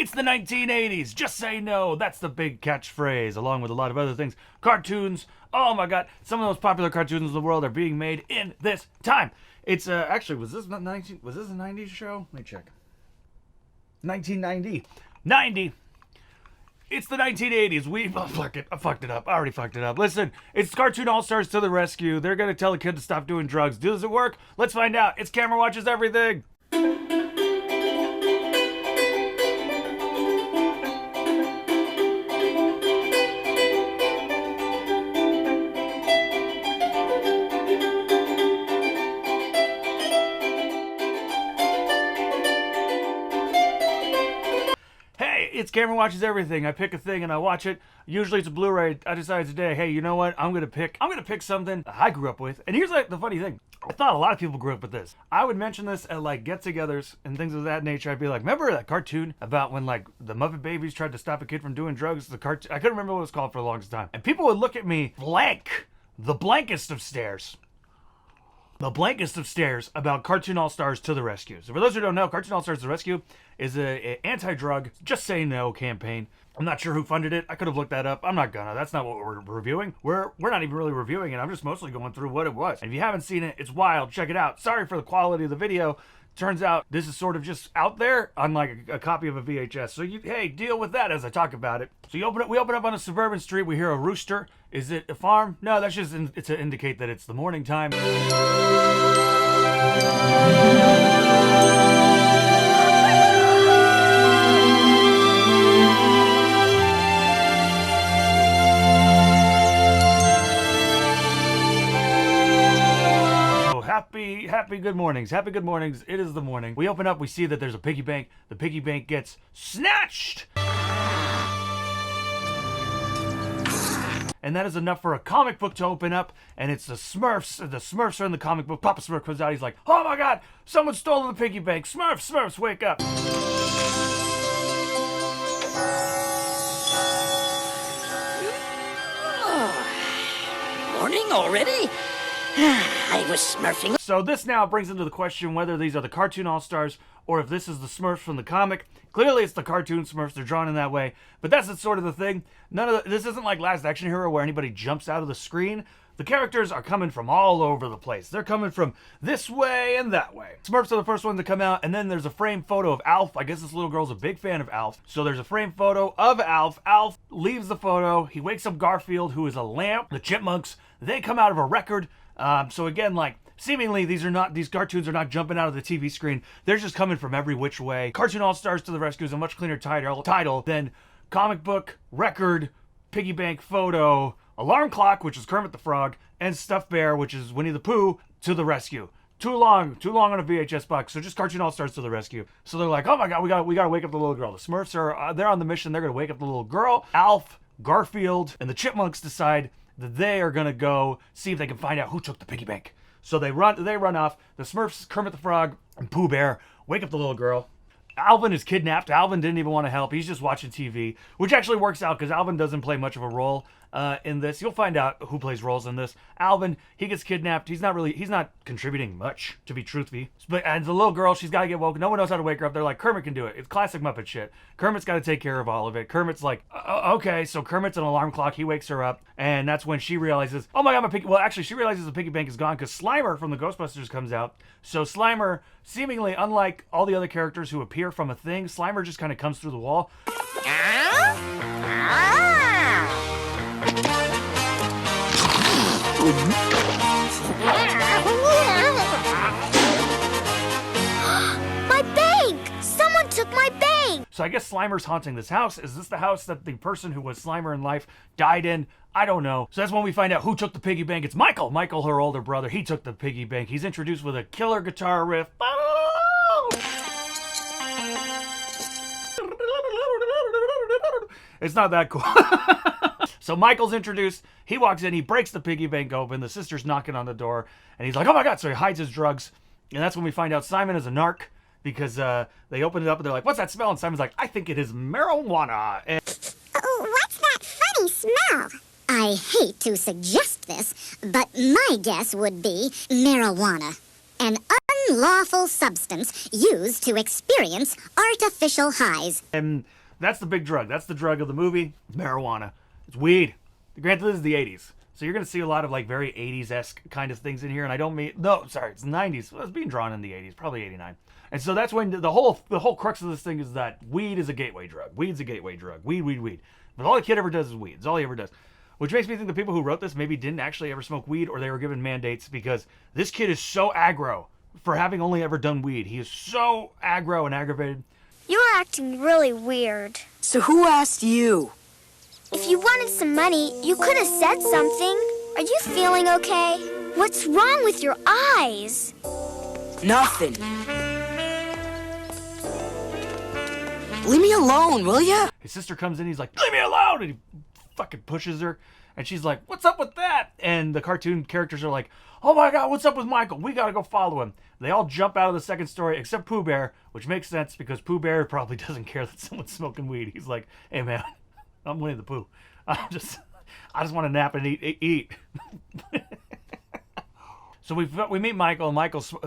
It's the 1980s. Just say no. That's the big catchphrase, along with a lot of other things. Cartoons. Oh my God. Some of the most popular cartoons in the world are being made in this time. It's actually, was this a 90s show? Let me check. 1990. 90. It's the 1980s. I fucked it up. I already fucked it up. Listen, it's Cartoon Allstars to the rescue. They're going to tell a kid to stop doing drugs. Does it work? Let's find out. It's Camera Watches Everything. It's Camera Watches Everything. I pick a thing and I watch it. Usually it's a Blu-ray. I decided today, hey, you know what? I'm gonna pick something I grew up with. And here's like the funny thing. I thought a lot of people grew up with this. I would mention this at like get-togethers and things of that nature. I'd be like, remember that cartoon about when like the Muppet Babies tried to stop a kid from doing drugs? The cartoon, I couldn't remember what it was called for the longest time. And people would look at me blank, the blankest of stares. The blankest of stares about Cartoon All-Stars to the rescue. So for those who don't know, Cartoon All-Stars to the rescue is a anti-drug, just say no campaign. I'm not sure who funded it. I could have looked that up. I'm not gonna. That's not what we're reviewing. We're not even really reviewing it. I'm just mostly going through what it was. And if you haven't seen it, it's wild. Check it out. Sorry for the quality of the video. Turns out this is sort of just out there on like a copy of a VHS. So hey, deal with that as I talk about it. So we open up on a suburban street. We hear a rooster. Is it a farm? No, that's just it's to indicate that it's the morning time. Happy good mornings. Happy good mornings. It is the morning. We open up, we see that there's a piggy bank. The piggy bank gets snatched. And that is enough for a comic book to open up, and it's the Smurfs. The Smurfs are in the comic book. Papa Smurf comes out, he's like, oh my God, someone stole the piggy bank. Smurfs, wake up. Morning already? I was smurfing. So this now brings into the question whether these are the Cartoon All-Stars or if this is the Smurfs from the comic. Clearly it's the cartoon Smurfs. They're drawn in that way. But that's sort of the thing. This isn't like Last Action Hero where anybody jumps out of the screen. The characters are coming from all over the place. They're coming from this way and that way. Smurfs are the first ones to come out, and then there's a framed photo of Alf. I guess this little girl's a big fan of Alf. So there's a framed photo of Alf. Alf leaves the photo. He wakes up Garfield, who is a lamp. The Chipmunks, they come out of a record. So again, like, seemingly these cartoons are not jumping out of the TV screen. They're just coming from every which way. Cartoon All-Stars to the Rescue is a much cleaner title than comic book, record, piggy bank photo, alarm clock, which is Kermit the Frog, and Stuffed Bear, which is Winnie the Pooh, to the rescue. Too long on a VHS box. So just Cartoon All-Stars to the rescue. So they're like, oh my God, we gotta wake up the little girl. The Smurfs are they're on the mission. They're gonna wake up the little girl. Alf, Garfield, and the Chipmunks decide that they are gonna go see if they can find out who took the piggy bank. So they run off. The Smurfs, Kermit the Frog, and Pooh Bear wake up the little girl. Alvin is kidnapped. Alvin didn't even want to help. He's just watching TV, which actually works out because Alvin doesn't play much of a role in this. You'll find out who plays roles in this. Alvin, he gets kidnapped. He's not contributing much, to be truthful. And the little girl, she's got to get woken. No one knows how to wake her up. They're like, Kermit can do it. It's classic Muppet shit. Kermit's got to take care of all of it. Kermit's like, okay. So Kermit's an alarm clock. He wakes her up, and that's when she realizes, oh my God, my piggy. Well, actually, she realizes the piggy bank is gone because Slimer from the Ghostbusters comes out. So Slimer, seemingly unlike all the other characters who appear from a thing, Slimer just kind of comes through the wall. My bank! Someone took my bank! So I guess Slimer's haunting this house. Is this the house that the person who was Slimer in life died in? I don't know. So that's when we find out who took the piggy bank. It's Michael. Michael, her older brother. He took the piggy bank. He's introduced with a killer guitar riff. It's not that cool. So Michael's introduced. He walks in. He breaks the piggy bank open. The sister's knocking on the door. And he's like, oh my God. So he hides his drugs. And that's when we find out Simon is a narc. Because they open it up and they're like, what's that smell? And Simon's like, I think it is marijuana. And What's that funny smell? I hate to suggest this, but my guess would be marijuana. An unlawful substance used to experience artificial highs. And That's the big drug. That's the drug of the movie. Marijuana. It's weed. Granted, this is the 80s. So you're going to see a lot of like very 80s-esque kind of things in here. And I don't mean, no, sorry, it's the 90s. Well, it's being drawn in the 80s, probably 89. And so that's when the whole crux of this thing is that weed is a gateway drug. Weed's a gateway drug. Weed. But all the kid ever does is weed. It's all he ever does. Which makes me think the people who wrote this maybe didn't actually ever smoke weed, or they were given mandates, because this kid is so aggro for having only ever done weed. He is so aggro and aggravated. You're acting really weird. So who asked you? If you wanted some money, you could have said something. Are you feeling okay? What's wrong with your eyes? Nothing. Leave me alone, will ya? His sister comes in, he's like, leave me alone! And he fucking pushes her. And she's like, what's up with that? And the cartoon characters are like, oh my god, what's up with Michael? We gotta go follow him. They all jump out of the second story, except Pooh Bear, which makes sense because Pooh Bear probably doesn't care that someone's smoking weed. He's like, hey man, I'm Winnie the Pooh. I just want to nap and eat. So we meet Michael, and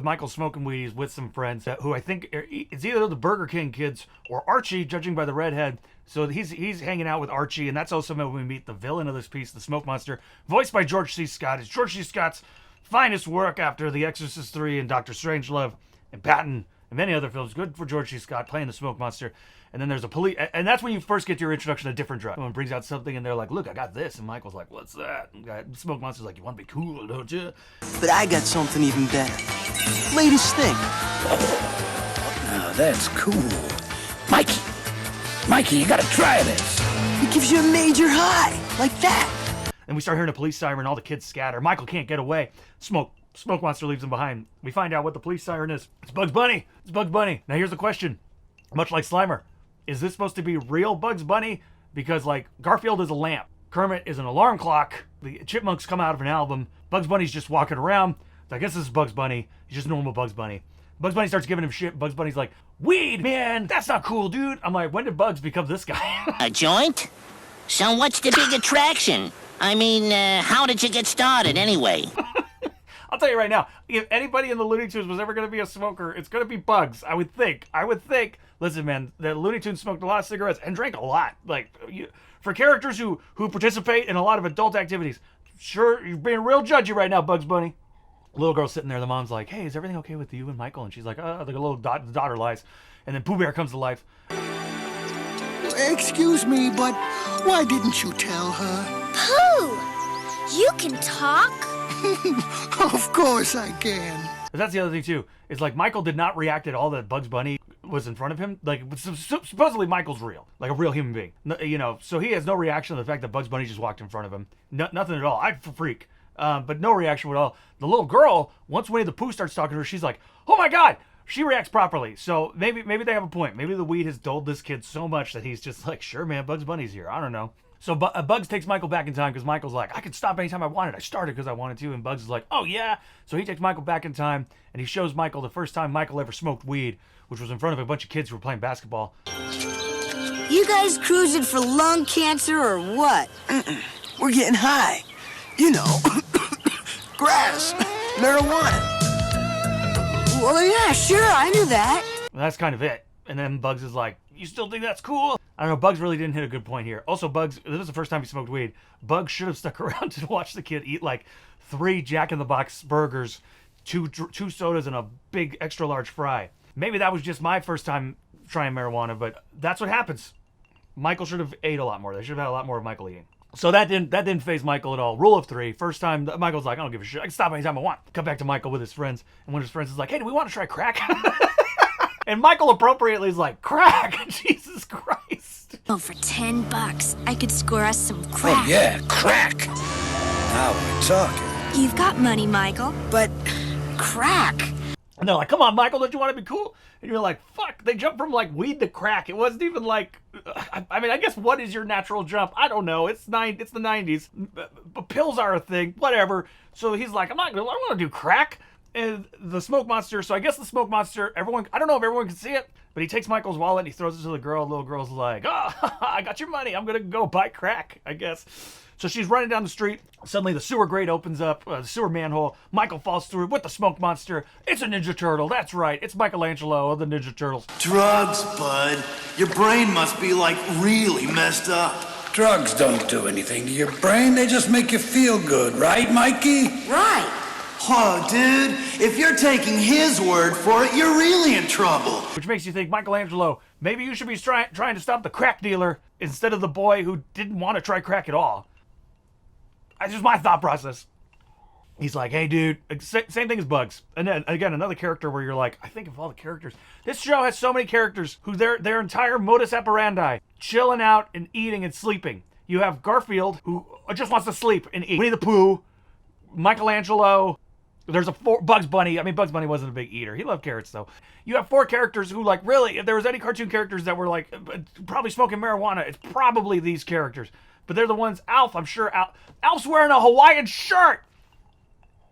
Michael's smoking weed. He's with some friends who I think it's either the Burger King kids or Archie, judging by the redhead. So he's hanging out with Archie, and that's also when we meet the villain of this piece, the Smoke Monster, voiced by George C. Scott. It's George C. Scott's finest work after The Exorcist 3 and Doctor Strangelove and Patton and many other films. Good for George C. Scott playing the Smoke Monster. And then there's a police, and that's when you first get your introduction to a different drug. Someone brings out something, and they're like, look, I got this. And Michael's like, what's that? And Smoke Monster's like, you want to be cool, don't you? But I got something even better. Latest thing. Now that's cool. Mikey, you gotta try this. It gives you a major high, like that. And we start hearing a police siren, all the kids scatter. Michael can't get away. Smoke Monster leaves him behind. We find out what the police siren is. It's Bugs Bunny. It's Bugs Bunny. Now here's the question. Much like Slimer, is this supposed to be real Bugs Bunny? Because, like, Garfield is a lamp. Kermit is an alarm clock. The Chipmunks come out of an album. Bugs Bunny's just walking around. So I guess this is Bugs Bunny. He's just normal Bugs Bunny. Bugs Bunny starts giving him shit. Bugs Bunny's like, weed, man, that's not cool, dude. I'm like, when did Bugs become this guy? A joint? So what's the big attraction? I mean, how did you get started anyway? I'll tell you right now, if anybody in the Looney Tunes was ever going to be a smoker, it's going to be Bugs. I would think. Listen, man, the Looney Tunes smoked a lot of cigarettes and drank a lot. Like, for characters who participate in a lot of adult activities, sure, you're being real judgy right now, Bugs Bunny. Little girl sitting there, the mom's like, hey, is everything okay with you and Michael? And she's like, the little daughter lies. And then Pooh Bear comes to life. Excuse me, but why didn't you tell her? Pooh! You can talk? Of course I can. But that's the other thing, too, is like Michael did not react at all that Bugs Bunny was in front of him. Like, supposedly Michael's real, like a real human being. So he has no reaction to the fact that Bugs Bunny just walked in front of him. Nothing at all. I'd freak. But no reaction at all. The little girl, once Winnie the Pooh starts talking to her, she's like, oh my god! She reacts properly. So maybe they have a point. Maybe the weed has dulled this kid so much that he's just like, sure, man, Bugs Bunny's here. I don't know. So Bugs takes Michael back in time because Michael's like, I could stop anytime I wanted. I started because I wanted to. And Bugs is like, oh yeah. So he takes Michael back in time and he shows Michael the first time Michael ever smoked weed, which was in front of a bunch of kids who were playing basketball. You guys cruising for lung cancer or what? We're getting high. You know, grass, marijuana. Well, yeah, sure, I knew that. Well, that's kind of it. And then Bugs is like, you still think that's cool? I don't know, Bugs really didn't hit a good point here. Also, Bugs, this was the first time he smoked weed. Bugs should have stuck around to watch the kid eat like 3 Jack-in-the-Box burgers, two sodas, and a big extra large fry. Maybe that was just my first time trying marijuana, but that's what happens. Michael should have ate a lot more. They should have had a lot more of Michael eating. So that didn't faze Michael at all. Rule of 3. First time, Michael's like, I don't give a shit. I can stop anytime I want. Come back to Michael with his friends. And one of his friends is like, hey, do we want to try crack? And Michael appropriately is like, crack? Jesus Christ. Oh, for $10, I could score us some crack. Oh yeah, crack. Now we're talking. You've got money, Michael. But crack. And they're like, come on, Michael, don't you want to be cool? And you're like, fuck, they jumped from like weed to crack. It wasn't even like, I mean, I guess what is your natural jump? I don't know. It's the 90s. But pills are a thing, whatever. So he's like, I don't want to do crack. And the Smoke Monster, so I guess the Smoke Monster, I don't know if everyone can see it, but he takes Michael's wallet and he throws it to the girl. The little girl's like, oh, I got your money. I'm going to go buy crack, I guess. So she's running down the street. Suddenly the sewer grate opens up, the sewer manhole. Michael falls through with the smoke monster. It's a Ninja Turtle. That's right. It's Michelangelo of the Ninja Turtles. Drugs, bud. Your brain must be, like, really messed up. Drugs don't do anything to your brain. They just make you feel good, right, Mikey? Right. Whoa, dude. If you're taking his word for it, you're really in trouble. Which makes you think, Michelangelo, maybe you should be trying to stop the crack dealer instead of the boy who didn't want to try crack at all. That's just my thought process. He's like, hey, dude, same thing as Bugs. And then, again, another character where you're like, I think of all the characters. This show has so many characters who their entire modus operandi, chilling out and eating and sleeping. You have Garfield, who just wants to sleep and eat. Winnie the Pooh, Michelangelo. There's Bugs Bunny. I mean, Bugs Bunny wasn't a big eater. He loved carrots, though. You have 4 characters who, like, really, if there was any cartoon characters that were, like, probably smoking marijuana, it's probably these characters. But they're the ones, Alf, I'm sure, Alf's wearing a Hawaiian shirt!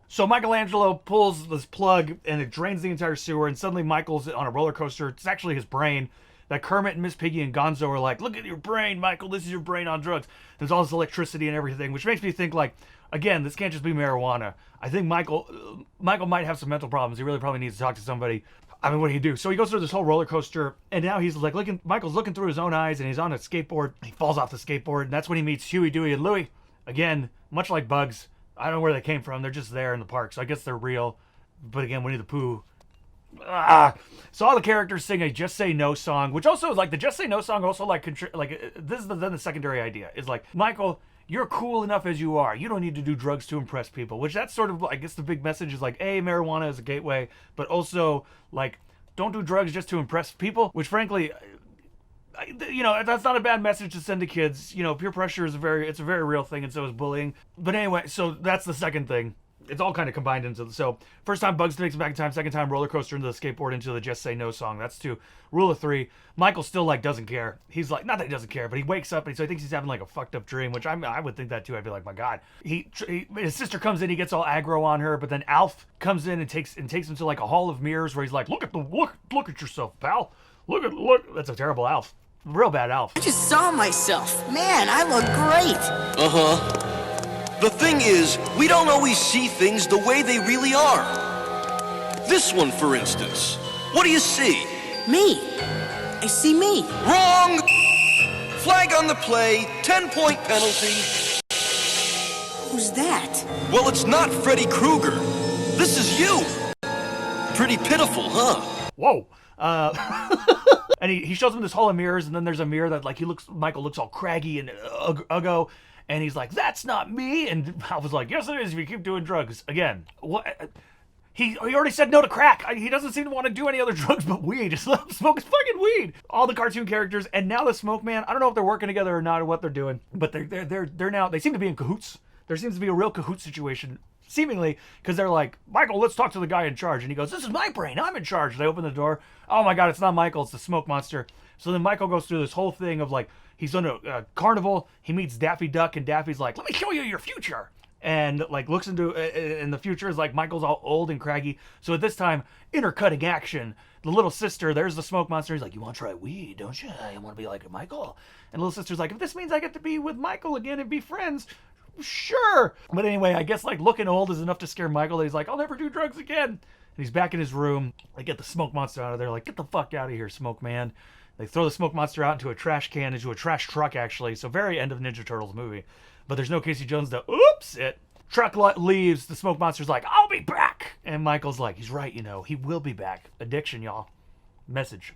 So Michelangelo pulls this plug, and it drains the entire sewer, and suddenly Michael's on a roller coaster. It's actually his brain. That Kermit and Miss Piggy and Gonzo are like, look at your brain, Michael, this is your brain on drugs. There's all this electricity and everything, which makes me think, like, again, this can't just be marijuana. I think Michael might have some mental problems. He really probably needs to talk to somebody. I mean, what do you do? So he goes through this whole roller coaster, and now he's like Michael's looking through his own eyes, and he's on a skateboard. He falls off the skateboard, and that's when he meets Huey, Dewey, and Louie. Again, much like Bugs. I don't know where they came from. They're just there in the park, so I guess they're real. But again, Winnie the Pooh. So all the characters sing a Just Say No song, which also is like the Just Say No song also like this is then the secondary idea. Is like, Michael, you're cool enough as you are. You don't need to do drugs to impress people, which that's sort of, I guess the big message is like, hey, marijuana is a gateway, but also like, don't do drugs just to impress people, which frankly, you know, that's not a bad message to send to kids. You know, peer pressure is a very real thing, and so is bullying. But anyway, so that's the second thing. It's all kind of combined into so first time Bugs takes it back in time, second time roller coaster into the skateboard into the Just Say No song. That's 2. Rule of 3. Michael still like doesn't care. He's like, not that he doesn't care, but he wakes up and so he thinks he's having like a fucked up dream, which I would think that too. I'd be like, my God. His sister comes in, he gets all aggro on her, but then Alf comes in and takes him to like a hall of mirrors where he's like, look at yourself, pal. Look. That's a terrible Alf. Real bad Alf. I just saw myself. Man, I look great. Uh-huh. The thing is, we don't always see things the way they really are. This one, for instance. What do you see? Me. I see me. Wrong! Flag on the play, 10-point penalty. Who's that? Well, it's not Freddy Krueger. This is you. Pretty pitiful, huh? Whoa. And he shows him this hall of mirrors, and then there's a mirror that like Michael looks all craggy and uggo. And he's like, that's not me. And I was like, yes, it is if you keep doing drugs. Again, what? He already said no to crack. He doesn't seem to want to do any other drugs but weed. Just let him smoke his fucking weed. All the cartoon characters, and now the Smoke Man. I don't know if they're working together or not or what they're doing, but they're now, they seem to be in cahoots. There seems to be a real cahoot situation, seemingly, because they're like, Michael, let's talk to the guy in charge. And he goes, this is my brain. I'm in charge. They open the door. Oh my God, it's not Michael. It's the Smoke Monster. So then Michael goes through this whole thing of like, he's on a carnival. He meets Daffy Duck, and Daffy's like, let me show you your future. And like looks into, and the future is like Michael's all old and craggy. So at this time, intercutting action. The little sister, there's the Smoke Monster. He's like, you want to try weed, don't you? You want to be like Michael. And little sister's like, if this means I get to be with Michael again and be friends, sure. But anyway, I guess like looking old is enough to scare Michael. He's like, I'll never do drugs again. And he's back in his room. They get the Smoke Monster out of there. Like, get the fuck out of here, Smoke Man. They throw the Smoke Monster out into a trash can, into a trash truck, actually. So very end of Ninja Turtles movie. But there's no Casey Jones to oops it. Truck leaves. The Smoke Monster's like, I'll be back. And Michael's like, he's right, you know. He will be back. Addiction, y'all. Message.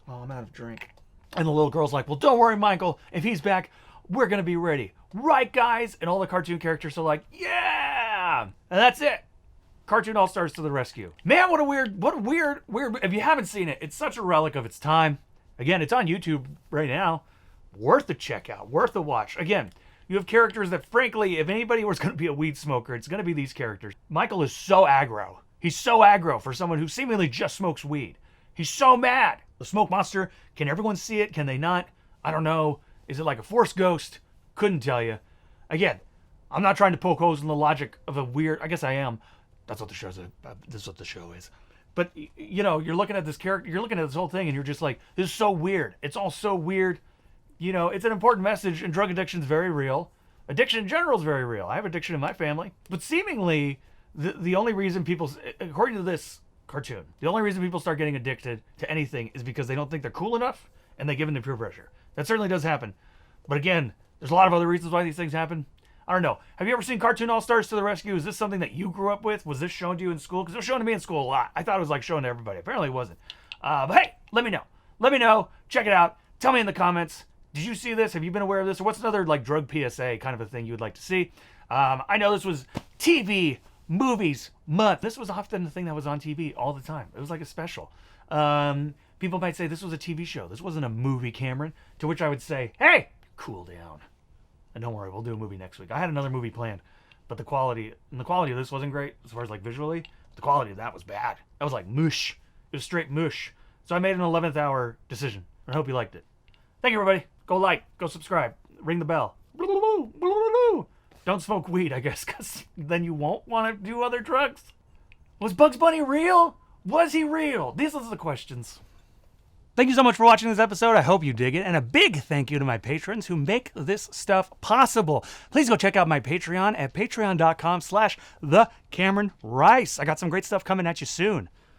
Oh, I'm out of drink. And the little girl's like, well, don't worry, Michael. If he's back, we're going to be ready. Right, guys? And all the cartoon characters are like, yeah. And that's it. Cartoon Allstars to the rescue. Man, what a weird, if you haven't seen it, it's such a relic of its time. Again, it's on YouTube right now. Worth a check out, worth a watch. Again, you have characters that, frankly, if anybody was going to be a weed smoker, it's going to be these characters. Michael is so aggro. He's so aggro for someone who seemingly just smokes weed. He's so mad. The Smoke Monster, can everyone see it? Can they not? I don't know. Is it like a Force ghost? Couldn't tell you. Again, I'm not trying to poke holes in the logic of a weird, I guess I am. That's what the show's. This is what the show is. But you know, you're looking at this character, you're looking at this whole thing, and you're just like, this is so weird. It's all so weird. you know, it's an important message, and drug addiction is very real. Addiction in general is very real. I have addiction in my family. But seemingly, the only reason people, according to this cartoon, the only reason people start getting addicted to anything is because they don't think they're cool enough and they give in to peer pressure. That certainly does happen. But again, there's a lot of other reasons why these things happen. I don't know. Have you ever seen Cartoon Allstars to the Rescue? Is this something that you grew up with? Was this shown to you in school? Because it was shown to me in school a lot. I thought it was like shown to everybody. Apparently it wasn't. But hey, let me know. Let me know. Check it out. Tell me in the comments. Did you see this? Have you been aware of this? Or what's another like drug PSA kind of a thing you would like to see? I know this was TV movies month. This was often the thing that was on TV all the time. It was like a special. People might say this was a TV show. This wasn't a movie, Cameron. To which I would say, hey, cool down. And don't worry, we'll do a movie next week. I had another movie planned, but the quality of this wasn't great as far as like visually. The quality of that was bad. That was like mush. It was straight mush. So I made an 11th hour decision. I hope you liked it. Thank you, everybody. Go like, go subscribe, ring the bell. Don't smoke weed, I guess, because then you won't want to do other drugs. Was Bugs Bunny real? Was he real? These are the questions. Thank you so much for watching this episode. I hope you dig it. And a big thank you to my patrons who make this stuff possible. Please go check out my Patreon at patreon.com/thecameronrice. I got some great stuff coming at you soon.